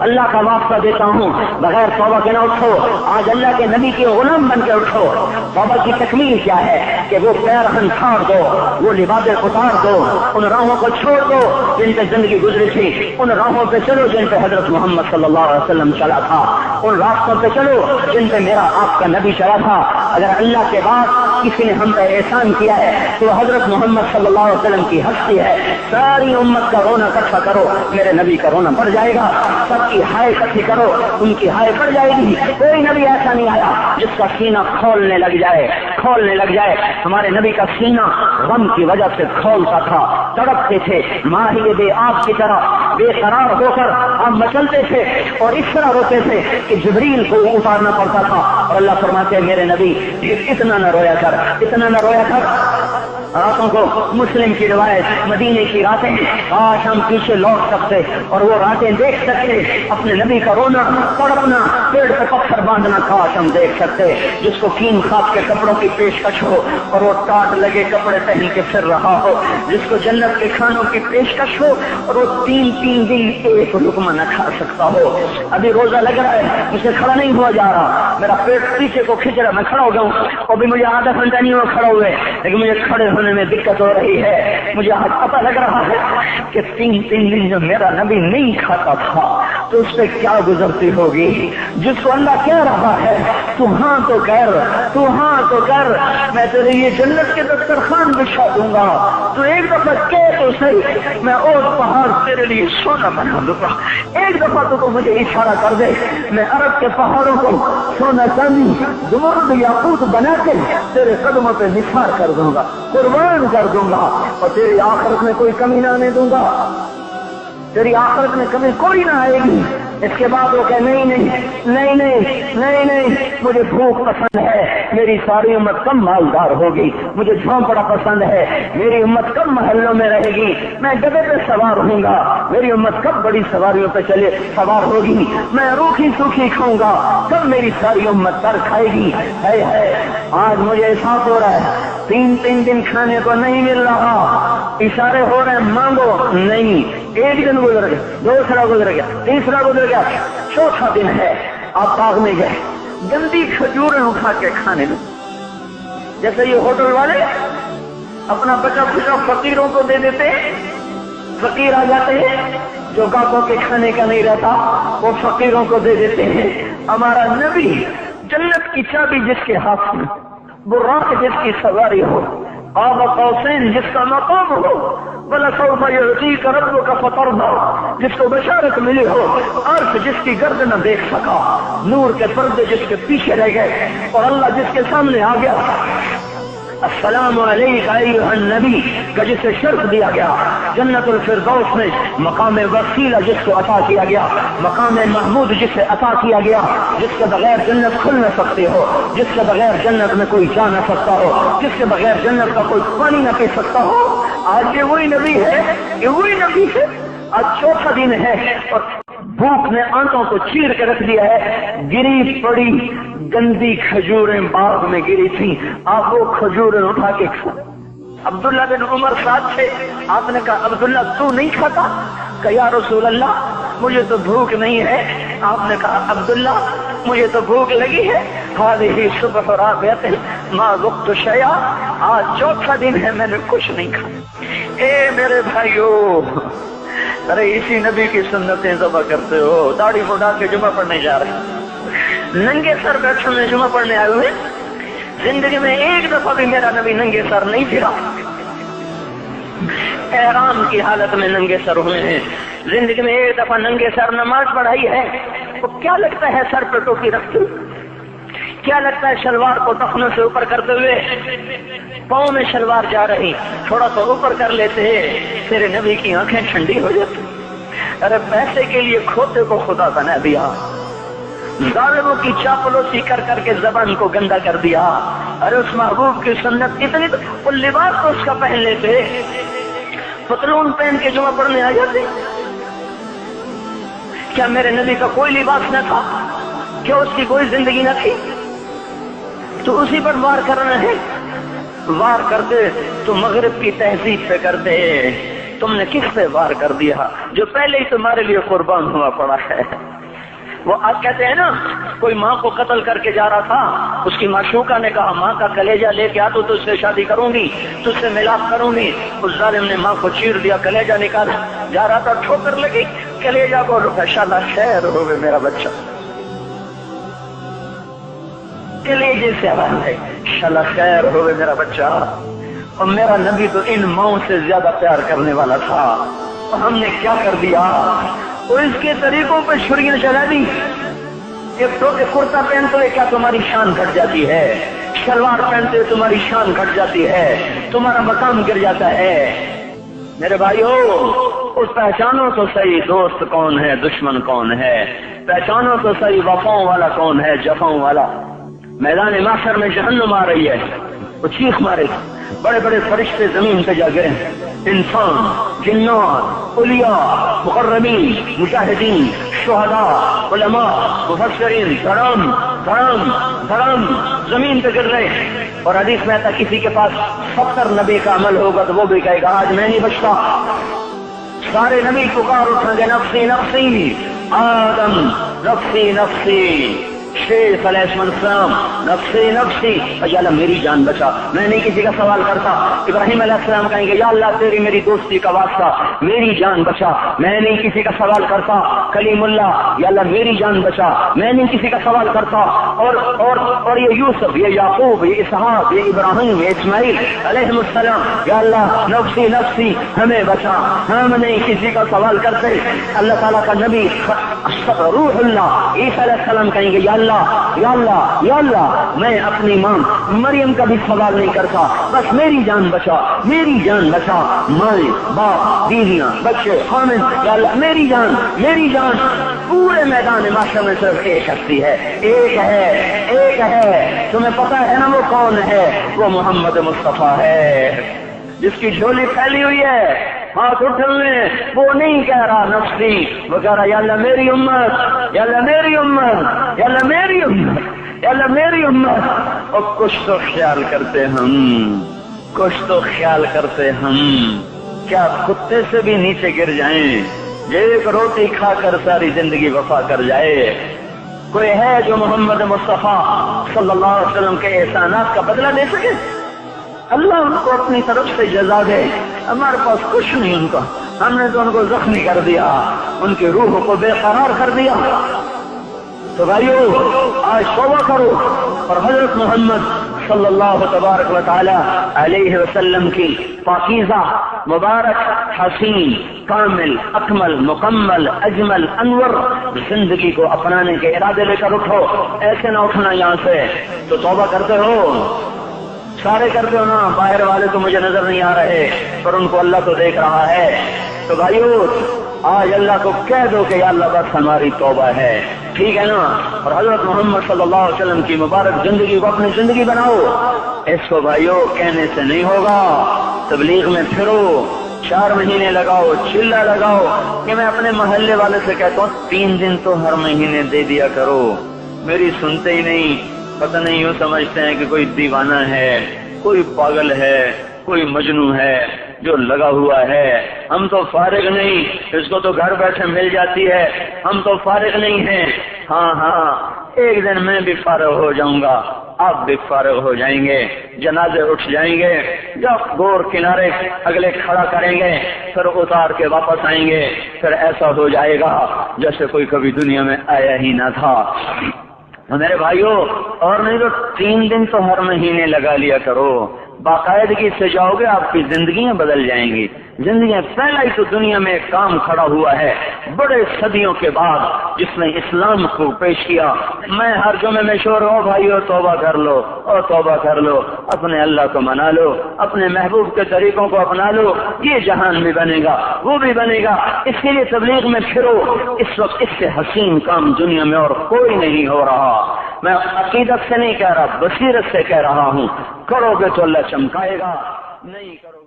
اللہ کا واسطہ دیتا ہوں بغیر توبہ کے نہ اٹھو. آج اللہ کے نبی کے غلام بن کے اٹھو. توبہ کی تکمیل کیا ہے کہ وہ پیرہن چھاڑ دو, وہ لباسیں اتار دو, ان راہوں کو چھوڑ دو جن پہ زندگی گزری تھی, ان راہوں پہ چلو جن پہ حضرت محمد صلی اللہ علیہ وسلم چلا تھا, ان راستوں پہ چلو جن پہ میرا آپ کا نبی چلا تھا. اگر اللہ کے بعد کسی نے ہم پہ احسان کیا ہے تو حضرت محمد صلی اللہ علیہ وسلم کی ہستی ہے. ساری امت کا رونا اکٹھا کرو, میرے نبی کا رونا بڑھ جائے گا. سب کی ہائے اکٹھی کرو, ان کی ہائے بڑھ جائے گی. کوئی نبی ایسا نہیں آیا جس کا سینہ کھولنے لگ جائے. ہمارے نبی کا سینہ غم کی وجہ سے کھولتا تھا, تڑپتے تھے ماہی بے آب کی طرح, بے قرار ہو کر ہم مچلتے تھے اور اس طرح روتے تھے کہ جبریل کو اتارنا پڑتا تھا. اور اللہ فرماتے میرے نبی اتنا نہ رویا کر. راتوں کو مسلم کی روایت, مدینے کی راتیں کاش ہم پیچھے لوٹ سکتے اور وہ راتیں دیکھ سکتے. اپنے نبی کا رونا, تڑپنا, پیڑ پہ پتھر باندھنا کاش ہم دیکھ سکتے. جس کو کین خواب کے کپڑوں کی پیشکش ہو اور وہ ٹاٹ لگے کپڑے پہن کے پھر رہا ہو. جس کو جنت کے کھانوں کی پیشکش ہو اور وہ تین دن ایک لقمہ نہ کھا سکتا ہو. ابھی روزہ لگ رہا ہے, مجھے کھڑا نہیں ہوا جا رہا, میرا پیٹ پیچھے کو کھینچ رہا, میں کھڑا ہو گیا ہوں. ابھی مجھے آدھا گھنٹہ نہیں ہوا کھڑا ہوئے, لیکن مجھے کھڑے ہونے میں دقت ہو رہی ہے. مجھے آج پتہ لگ رہا ہے کہ تین دن جو میرا نبی نہیں کھاتا تھا تو اس پہ کیا گزرتی ہوگی. جس کو اللہ کہہ رہا ہے تو ہاں تو کر, میں تیرے یہ جنت کے دسترخوان بچھا دوں گا, تو ایک دفعہ کہہ تو صحیح, میں اور پہاڑ تیرے لیے سونا بنا دوں گا. ایک دفعہ تو مجھے اشارہ کر دے, میں عرب کے پہاڑوں کو سونا چاندی زمرد یاقوت بنا کے تیرے قدموں پہ نثار کر دوں گا, قربان کر دوں گا, اور تیری آخرت میں کوئی کمی نہ آنے دوں گا. تیری آخرت میں کمی کوئی نہ آئے گی. اس کے بعد وہ کہ نہیں, مجھے بھوک پسند ہے, میری ساری امت کم مالدار ہوگی. مجھے جھونپڑا پسند ہے, میری امت کم محلوں میں رہے گی. میں گدھے پہ سوار ہوں گا, میری امت کب بڑی سواریوں پہ سوار ہوگی. میں روکھی سوکھی کھاؤں گا, کب میری ساری امت تر کھائے گی. آج مجھے احساس ہو رہا ہے تین دن کھانے کو نہیں مل رہا. اشارے ہو رہے ہیں مانگو, نہیں. ایک دن گزر گیا, دوسرا گزر گیا, تیسرا گزر گیا, چوتھا دن ہے. آپ باغ میں گئے, گندی کھجوریں اٹھا کے کھانے میں, جیسے یہ ہوٹل والے اپنا بچا کچا فقیروں کو دے دیتے ہیں. فقیر آ جاتے ہیں, جو گاہکوں کے کھانے کا نہیں رہتا وہ فقیروں کو دے دیتے ہیں. ہمارا نبی جنت کی چابی جس کے ہاتھ میں, براق جس کی سواری ہو, قاب قوسین جس کا مقام ہو, وَلَسَوْفَ يُعْطِيكَ رَبُّكَ فَتَرْضَىٰ جس کو بشارت ملی ہو, عرش جس کی گرد نہ دیکھ سکا, نور کے پردے جس کے پیچھے رہ گئے, اور اللہ جس کے سامنے آ گیا. السلام علیکہ ایھا النبی کا جسے شرف دیا گیا. جنت الفردوس میں مقام وسیلہ جس کو عطا کیا گیا, مقام محمود جسے عطا کیا گیا, جس کے بغیر جنت کھل نہ سکتی ہو, جس کے بغیر جنت میں کوئی جا نہ سکتا ہو, جس کے بغیر جنت کا کوئی پانی نہ پی سکتا ہو. آج یہ وہی نبی ہے, آج چوتھا دن ہے اور بھوک نے آنتوں کو چیر کے رکھ دیا ہے. گری پڑی گندی کھجوریں باغ میں گری تھی, آپ وہ کھجوریں اٹھا کے کھا. عبداللہ بن عمر ساتھ تھے, آپ نے کہا عبداللہ تو نہیں کھاتا؟ کہ یا رسول اللہ مجھے تو بھوک نہیں ہے. آپ نے کہا عبداللہ مجھے تو بھوک لگی ہے. هذه صبح رابعہ ما ذقت شیئا, آج چوتھا دن ہے میں نے کچھ نہیں کھایا. اے میرے بھائیو, ارے اسی نبی کی سنتیں ذبح کرتے ہو. داڑھی مڈا کے جمعہ پڑھنے جا رہے ہیں, ننگے سر بیٹھے میں جمعہ پڑھنے آئے ہوئے. زندگی میں ایک دفعہ بھی میرا نبی ننگے سر نہیں پھرا. احرام کی حالت میں ننگے سر ہوئے ہیں. زندگی میں ایک دفعہ ننگے سر نماز پڑھائی ہے. تو کیا لگتا ہے سر پہ ٹوپی رکھتے, کیا لگتا ہے شلوار کو ٹخنوں سے اوپر کرتے ہوئے پاؤں میں شلوار جا رہی, تھوڑا سا اوپر کر لیتے ہیں, تیرے نبی کی آنکھیں ٹھنڈی ہو جاتی. ارے پیسے کے لیے کھوتے کو خدا بنا دیا, ظالموں کی چاپلوسی کر کر کے زبان کو گندا کر دیا. ارے اس محبوب کی سنت اتنی, وہ لباس تو اس کا پہن لیتے, پتلون پہن کے جمعہ پڑھنے آ جاتے. کیا میرے نبی کا کوئی لباس نہ تھا؟ کیا اس کی کوئی زندگی نہ تھی؟ تو اسی پر وار کرنا ہے. وار کرتے تو مغرب کی تہذیب پہ کرتے, تم نے کس پہ وار کر دیا جو پہلے ہی تمہارے لیے قربان ہوا پڑا ہے؟ وہ آپ کہتے ہیں نا، کوئی ماں کو قتل کر کے جا رہا تھا، اس کی معشوقہ نے کہا ماں کا کلیجہ لے کے آ تو تجھ سے شادی کروں گی، تجھ سے ملاپ کروں گی۔ اس ظالم نے ماں کو چیر دیا، کلیجہ نکال، جا رہا تھا ٹھوکر لگی، کلیجہ کو انشاءاللہ خیر ہوگے میرا بچہ، کلیجے سے آواز ہے انشاءاللہ خیر ہوگے میرا بچہ۔ اور میرا نبی تو ان ماؤں سے زیادہ پیار کرنے والا تھا، اور ہم نے کیا کر دیا؟ اور اس کے طریقوں پہ چھریاں چلا دی۔ ایک تو کرتا پہنتے ہوئے کیا تمہاری شان گھٹ جاتی ہے؟ شلوار پہنتے ہوئے تمہاری شان گھٹ جاتی ہے، تمہارا مقام گر جاتا ہے۔ میرے بھائیو، اس پہچانو تو صحیح دوست کون ہے، دشمن کون ہے، پہچانو تو صحیح وفاؤں والا کون ہے، جفاؤں والا۔ میدان محشر میں جہنم آ رہی ہے، وہ چیخ مارے، بڑے بڑے فرشتے زمین پہ جا گرے، انسان، جنات، اولیاء، مقربین، مجاہدین، شہداء، علماء، مفسرین، دھڑام دھڑام دھڑام زمین پہ گر رہے۔ اور حدیث میں آتا کسی کے پاس 70 نبی کا عمل ہوگا تو وہ بھی کہے گا آج میں نہیں بچتا۔ سارے نبی پکار اٹھیں گے نفسی نفسی، آدم نفسی نفسی، شیخ علیہ السلام نفسی نفسی، یا اللہ میری جان بچا، میں نہیں کسی کا سوال کرتا۔ ابراہیم علیہ السلام کہیں گے یا اللہ تیری میری دوستی کا واسطہ میری جان بچا، میں نہیں کسی کا سوال کرتا۔ کلیم اللہ، یا اللہ میری جان بچا، میں نہیں کسی کا سوال کرتا۔ اور یہ یوسف، یہ یعقوب، یہ اسحاق، یہ ابراہیم، یہ اسماعیل علیہ السلام، یا اللہ نفسی نفسی ہمیں بچا، ہم نہیں کسی کا سوال کرتے۔ اللہ تعالیٰ کا نبی روح اللہ عیسیٰ علیہ السلام کہیں گے یا اللہ یا اللہ یا اللہ میں اپنی ماں مریم کا بھی سوال نہیں کرتا، بس میری جان بچا، میری جان بچا، ماں باپ بیویاں بچے خامن، یا اللہ میری جان میری جان۔ پورے میدان محشر میں صرف ایک ہستی ہے، ایک ہے، تمہیں پتا ہے نا وہ کون ہے؟ وہ محمد مصطفیٰ ہے، جس کی جھولی پھیلی ہوئی ہے، ہاتھ اٹھے ہوئے، وہ نہیں کہہ رہا نفسی، وہ کہہ رہا یا اللہ میری امت، یا اللہ میری امت، یا اللہ میری امت، یا اللہ میری امت۔ اور کچھ تو خیال کرتے ہم، کچھ تو خیال کرتے ہم، کیا کتے سے بھی نیچے گر جائیں، ایک روٹی کھا کر ساری زندگی وفا کر جائے؟ کوئی ہے جو محمد مصطفیٰ صلی اللہ علیہ وسلم کے احسانات کا بدلہ دے سکے؟ اللہ ان کو اپنی طرف سے جزا دے، ہمارے پاس کچھ نہیں ان کا، ہم نے تو ان کو زخمی کر دیا، ان کی روح کو بے قرار کر دیا۔ تو بھائیو آج توبہ کرو اور حضرت محمد صلی اللہ تبارک و تعالی علیہ وسلم کی پاکیزہ مبارک حسین کامل اکمل مکمل اجمل انور زندگی کو اپنانے کے ارادے لے کر اٹھو۔ ایسے نہ اٹھنا یہاں سے، تو توبہ کرتے ہو، سارے کرتے ہو نا، باہر والے تو مجھے نظر نہیں آ رہے پر ان کو اللہ تو دیکھ رہا ہے۔ تو بھائیو آج اللہ کو کہہ دو کہ یا اللہ بس ہماری توبہ ہے، ٹھیک ہے نا؟ اور حضرت محمد صلی اللہ علیہ وسلم کی مبارک زندگی کو اپنی زندگی بناؤ۔ اس کو بھائیو کہنے سے نہیں ہوگا، تبلیغ میں پھرو، 4 مہینے لگاؤ، چلہ لگاؤ کہ میں اپنے محلے والے سے کہتا ہوں 3 دن تو ہر مہینے دے دیا کرو، میری سنتے ہی نہیں، پتہ نہیں یوں سمجھتے ہیں کہ کوئی دیوانہ ہے، کوئی پاگل ہے، کوئی مجنون ہے جو لگا ہوا ہے۔ ہم تو فارغ نہیں، اس کو تو گھر بیٹھے مل جاتی ہے، ہم تو فارغ نہیں ہیں۔ ہاں ایک دن میں بھی فارغ ہو جاؤں گا، آپ بھی فارغ ہو جائیں گے، جنازے اٹھ جائیں گے، جب گور کنارے اگلے کھڑا کریں گے پھر اتار کے واپس آئیں گے، پھر ایسا ہو جائے گا جیسے کوئی کبھی دنیا میں آیا ہی نہ تھا۔ میرے بھائیو اور نہیں تو 3 دن تو ہر مہینے لگا لیا کرو، باقاعدگی سے جاؤ گے آپ کی زندگیاں بدل جائیں گی۔ زندگیاں پہلا ہی تو دنیا میں ایک کام کھڑا ہوا ہے بڑے صدیوں کے بعد جس نے اسلام کو پیش کیا۔ میں ہر جمعے میں شور ہوں بھائیو توبہ کر لو، اور توبہ کر لو، اپنے اللہ کو منا لو، اپنے محبوب کے طریقوں کو اپنا لو، یہ جہان بھی بنے گا وہ بھی بنے گا۔ اس کے لیے تبلیغ میں پھرو، اس وقت اس سے حسین کام دنیا میں اور کوئی نہیں ہو رہا۔ میں عقیدت سے نہیں کہہ رہا، بصیرت سے کہہ رہا ہوں، کرو گے تو اللہ چمکائے گا، نہیں کرو گے